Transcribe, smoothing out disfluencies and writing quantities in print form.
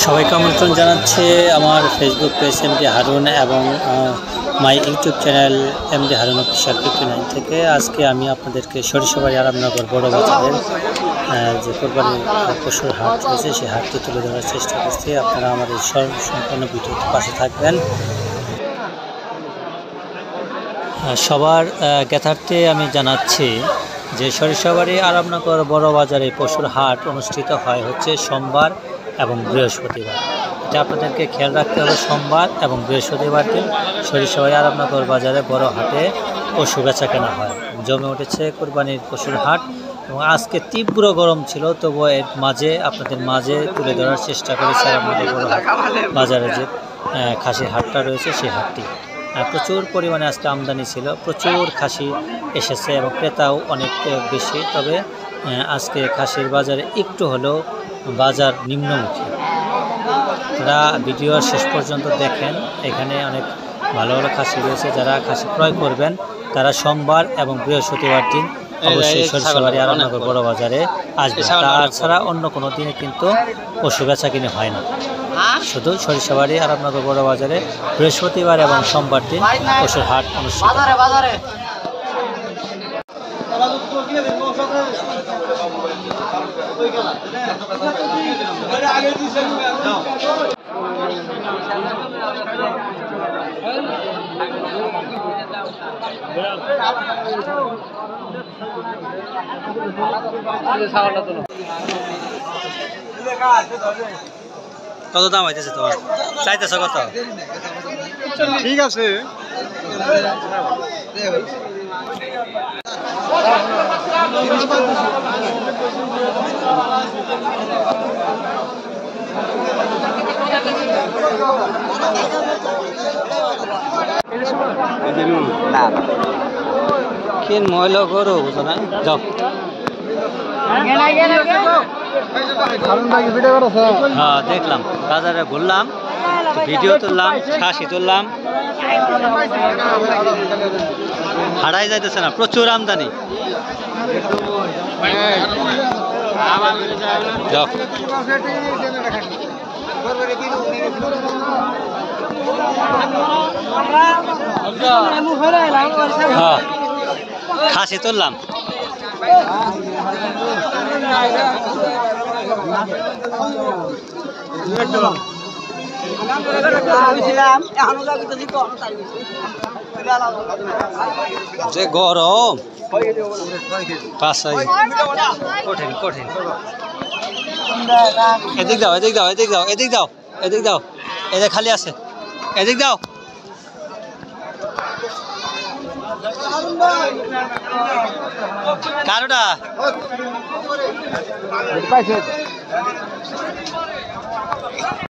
সবাইকে আমন্ত্রণ জানাচ্ছে আমার ফেসবুক পেজ এমডি হারুন এবং my YouTube channel MD Harun official 59 থেকে। আজকে আমি আপনাদেরকে সরিষাবাড়ি আরামনগর বড় বাজারের যে কোরবানির পশুর হাট রয়েছে সেই হাটটি তুলে ধরার চেষ্টা করছি। আপনারা আমাদের সম্পূর্ণ ভিডিওতে পাশে থাকবেন। সবার জ্ঞাতার্থে আমি জানাচ্ছি যে সরিষাবাড়ি আরামনগর বড় বাজারে পশুর হাট অনুষ্ঠিত হয় হচ্ছে সোমবার এবং বৃহস্পতিবার। এটা আপনাদেরকে খেয়াল রাখতে হবে, সোমবার এবং বৃহস্পতিবার দিন সরিষাবাড়ি আরামনগর বাজারে বড় হাটে পশু বেচা কেনা হয়। জমে উঠেছে কোরবানির পশুর হাট এবং আজকে তীব্র গরম ছিল, তবুও এর মাঝে আপনাদের মাঝে তুলে ধরার চেষ্টা করেছে আরামনগর বড় হাট বাজারে যে খাসির হাটটা রয়েছে সেই হাটটি। প্রচুর পরিমাণে আজকে আমদানি ছিল, প্রচুর খাসি এসেছে এবং ক্রেতাও অনেক বেশি। তবে আজকে খাসির বাজারে একটু হলেও বাজার নিম্নমুখী। তারা ভিডিও শেষ পর্যন্ত দেখেন, এখানে অনেক ভালো ভালো খাসি রয়েছে। যারা খাসি ক্রয় করবেন তারা সোমবার এবং বৃহস্পতিবার দিন অবশ্যই সরিষাবাড়ি আরামনগর বড় বাজারে আসবে। তাছাড়া অন্য কোনো দিনে কিন্তু পশু বেচা কিনে হয় না। শুধু সরিষাবাড়ি আরামনগর বড় বাজারে বৃহস্পতিবার এবং সোমবার দিন পশুর হাট অনুষ্ঠিত। কত দাম হইতেছে তোমার? চাইতেছ কত? ঠিক আছে, কেন ময়লা করো বুঝো না? যাও হ্যাঁ, দেখলাম বাজারে ঘুরলাম, ভিডিও তুললাম, খাসি তুললাম, হারাই যাইতেছে না, প্রচুর আমদানি। যাও হ্যাঁ, খাসি তুললাম। যে গরম কঠিন কঠিন। এদিক দাও, এদিক দাও, এদিক দাও, এদিক দাও, এদিক দাও, এদিক খালি আছে, এদিক দাও। কারোটা